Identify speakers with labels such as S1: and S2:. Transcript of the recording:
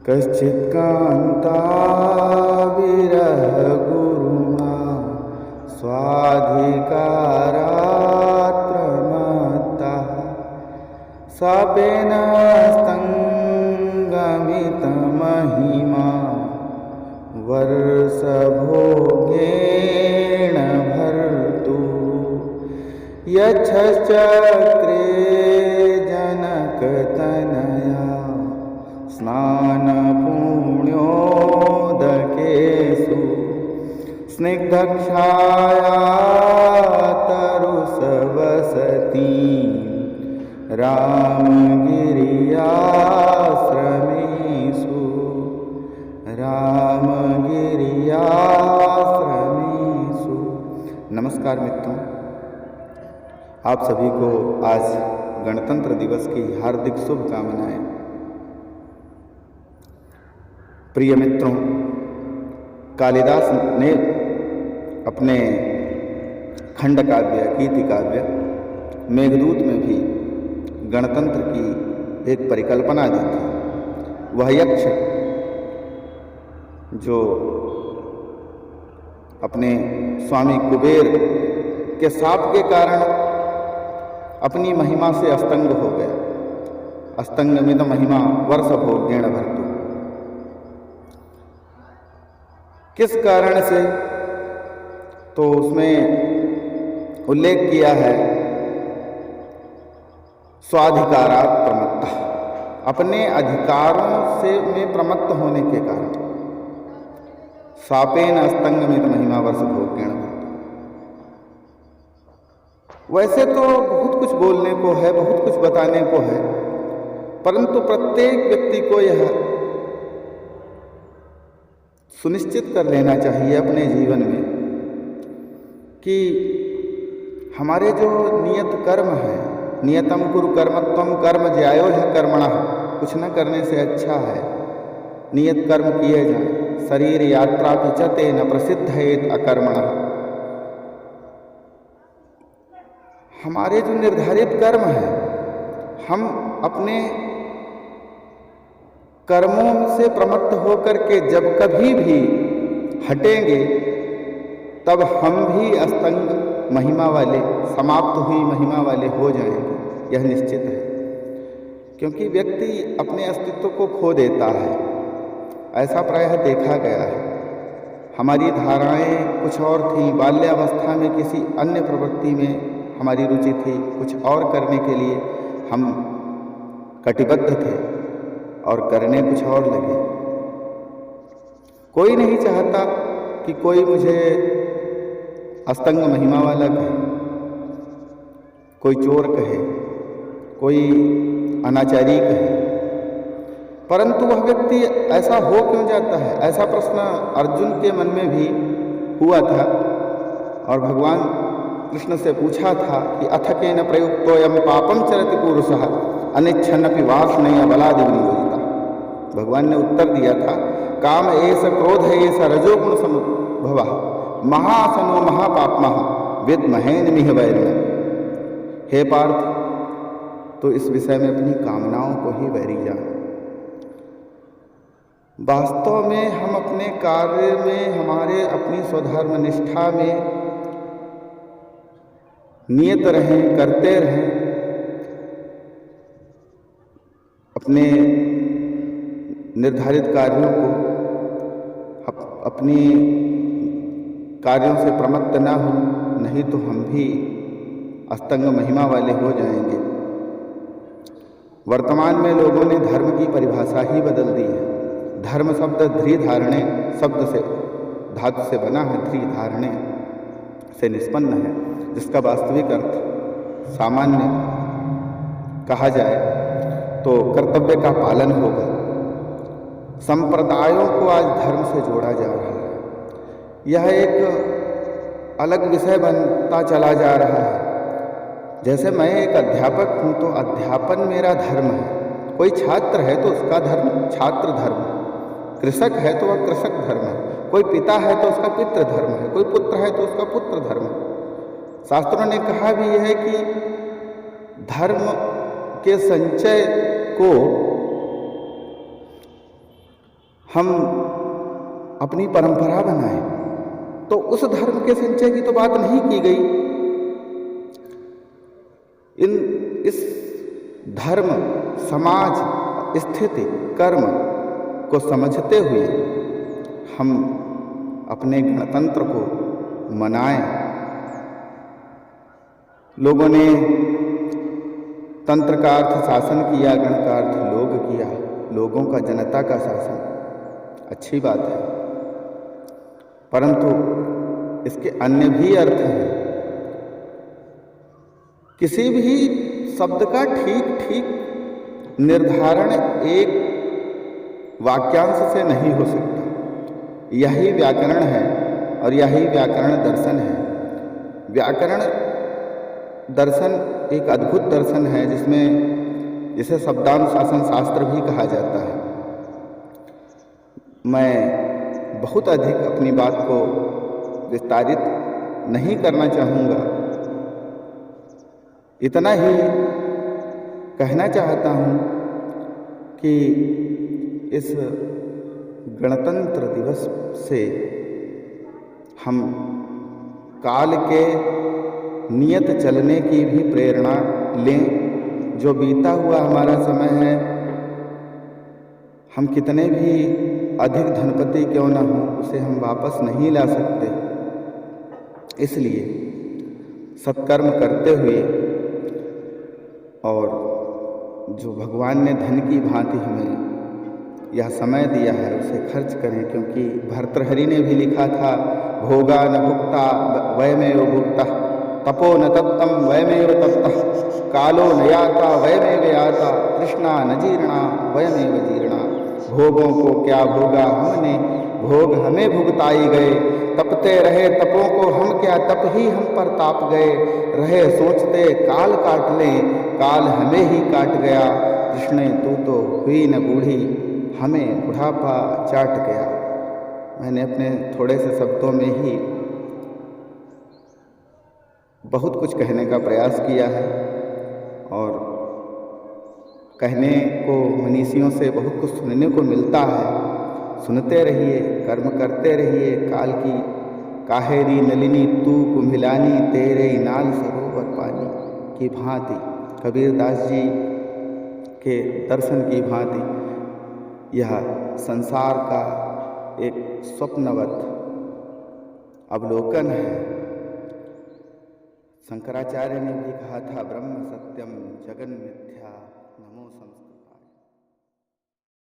S1: कश्चित् कान्ता विरहगुरुणा स्वाधिकारात् प्रमत्तः शापेन स्तङ्गमितमहिमा वर्षभोगेण भर्तुः यच्छश्चक्रे जनकतनया स्नानपुण्योदकेषु स्निग्धक्षाया तरुसवसती रामगिर्याश्रमेषु रामगिर्याश्रमेषु। नमस्कार मित्रों, आप सभी को आज गणतंत्र दिवस की हार्दिक शुभकामनाएं। प्रिय मित्रों, कालिदास ने अपने खंड काव्य कीर्ति काव्य मेघदूत में भी गणतंत्र की एक परिकल्पना दी थी। वह यक्ष जो अपने स्वामी कुबेर के शाप के कारण अपनी महिमा से अस्तंग हो गया। अस्तंगमित महिमा वर्ष भोगेण भर्तु। किस कारण से, तो उसमें उल्लेख किया है स्वाधिकारात् प्रमत्तः, अपने अधिकारों से में प्रमत्त होने के कारण। शापेन अस्तंगमित महिमा वर्ष भोगेण भर्तु। वैसे तो बहुत कुछ बोलने को है, बहुत कुछ बताने को है, परंतु प्रत्येक व्यक्ति को यह सुनिश्चित कर लेना चाहिए अपने जीवन में कि हमारे जो नियत कर्म है, नियतम कुरु कर्मत्वम कर्म ज्यायो है कर्मणः, कुछ न करने से अच्छा है नियत कर्म किए जाएं। शरीर यात्रा पिचते न प्रसिद्धेत अकर्मणः। हमारे जो निर्धारित कर्म है, हम अपने कर्मों से प्रमत्त होकर के जब कभी भी हटेंगे तब हम भी अस्तंग महिमा वाले, समाप्त हुई महिमा वाले हो जाएंगे, यह निश्चित है। क्योंकि व्यक्ति अपने अस्तित्व को खो देता है, ऐसा प्रायः देखा गया है। हमारी धाराएं कुछ और थीं, बाल्यावस्था में किसी अन्य प्रवृत्ति में हमारी रुचि थी, कुछ और करने के लिए हम कटिबद्ध थे और करने कुछ और लगे। कोई नहीं चाहता कि कोई मुझे अस्तंग महिमा वाला कहे, कोई चोर कहे, कोई अनाचारी कहे, परंतु वह व्यक्ति ऐसा हो क्यों जाता है? ऐसा प्रश्न अर्जुन के मन में भी हुआ था और भगवान कृष्ण से पूछा था कि अथ केन प्रयुक्तोऽयं पापं चरति पुरुषः अनिच्छन्नपि वासनया बलादिविनियोजितः। भगवान ने उत्तर दिया था, काम एष क्रोध एष रजोगुण समुद्भवः महासनो महापाप्मः विद्महेन्मिह वैरिणम्। हे पार्थ, तो इस विषय में अपनी कामनाओं को ही वैरी जान। वास्तव में हम अपने कार्य में, हमारे अपनी स्वधर्म निष्ठा में नियत रहें, करते रहें, अपने निर्धारित कार्यों को, अपनी कार्यों से प्रमत्त न हो, नहीं तो हम भी अस्तंग महिमा वाले हो जाएंगे। वर्तमान में लोगों ने धर्म की परिभाषा ही बदल दी है। धर्म शब्द ध्री धारणे शब्द से, धातु से बना है, ध्री धारणे से निष्पन्न है, जिसका वास्तविक अर्थ सामान्य कहा जाए तो कर्तव्य का पालन होगा। संप्रदायों को आज धर्म से जोड़ा जा रहा है। यह एक अलग विषय बनता चला जा रहा है। जैसे मैं एक अध्यापक हूँ तो अध्यापन मेरा धर्म है। कोई छात्र है तो उसका धर्म छात्र धर्म है, कृषक है तो वह कृषक धर्म है, कोई पिता है तो उसका पितृ धर्म है, कोई पुत्र है तो उसका पुत्र धर्म है। शास्त्रों ने कहा भी है कि धर्म के संचय को हम अपनी परंपरा बनाएं, तो उस धर्म के संचय की तो बात नहीं की गई। इस धर्म, समाज, स्थिति, कर्म को समझते हुए हम अपने गणतंत्र को मनाएं। लोगों ने तंत्र का अर्थ शासन किया, गण का अर्थ लोग किया, लोगों का, जनता का शासन, अच्छी बात है, परंतु इसके अन्य भी अर्थ हैं। किसी भी शब्द का ठीक निर्धारण एक वाक्यांश से नहीं हो सकता। यही व्याकरण है और यही व्याकरण दर्शन है। व्याकरण दर्शन एक अद्भुत दर्शन है जिसे शब्दानुशासन शास्त्र भी कहा जाता है। मैं बहुत अधिक अपनी बात को विस्तारित नहीं करना चाहूँगा, इतना ही कहना चाहता हूँ कि इस गणतंत्र दिवस से हम काल के नियत चलने की भी प्रेरणा लें। जो बीता हुआ हमारा समय है, हम कितने भी अधिक धनपति क्यों न हो, उसे हम वापस नहीं ला सकते। इसलिए सत्कर्म करते हुए और जो भगवान ने धन की भांति हमें यह समय दिया है उसे खर्च करें, क्योंकि भर्तृहरि ने भी लिखा था, भोगा न भुक्ता वयमेव भुक्तः, तपो न तप्तं वयमेव तप्तः, कालो न याता वयमेव याता, तृष्णा न जीर्णा वयमेव जीर्णा। भोगों को क्या भोगा हमने, भोग हमें भुगताई गए। तपते रहे तपों को हम क्या, तप ही हम पर ताप गए। रहे सोचते काल काट लें, काल हमें ही काट गया। कृष्णे तू तो हुई न बूढ़ी, हमें बुढ़ापा चाट गया। मैंने अपने थोड़े से शब्दों में ही बहुत कुछ कहने का प्रयास किया है और कहने को मनीषियों से बहुत कुछ सुनने को मिलता है। सुनते रहिए, कर्म करते रहिए। काल की काहेरी नलिनी तू कुम्भिलानी, तेरे नाल सरोवर पानी की भांति, कबीरदास जी के दर्शन की भांति यह संसार का एक स्वप्नवत अवलोकन है। शंकराचार्य ने भी कहा था, ब्रह्म सत्यम जगन मिथ्या।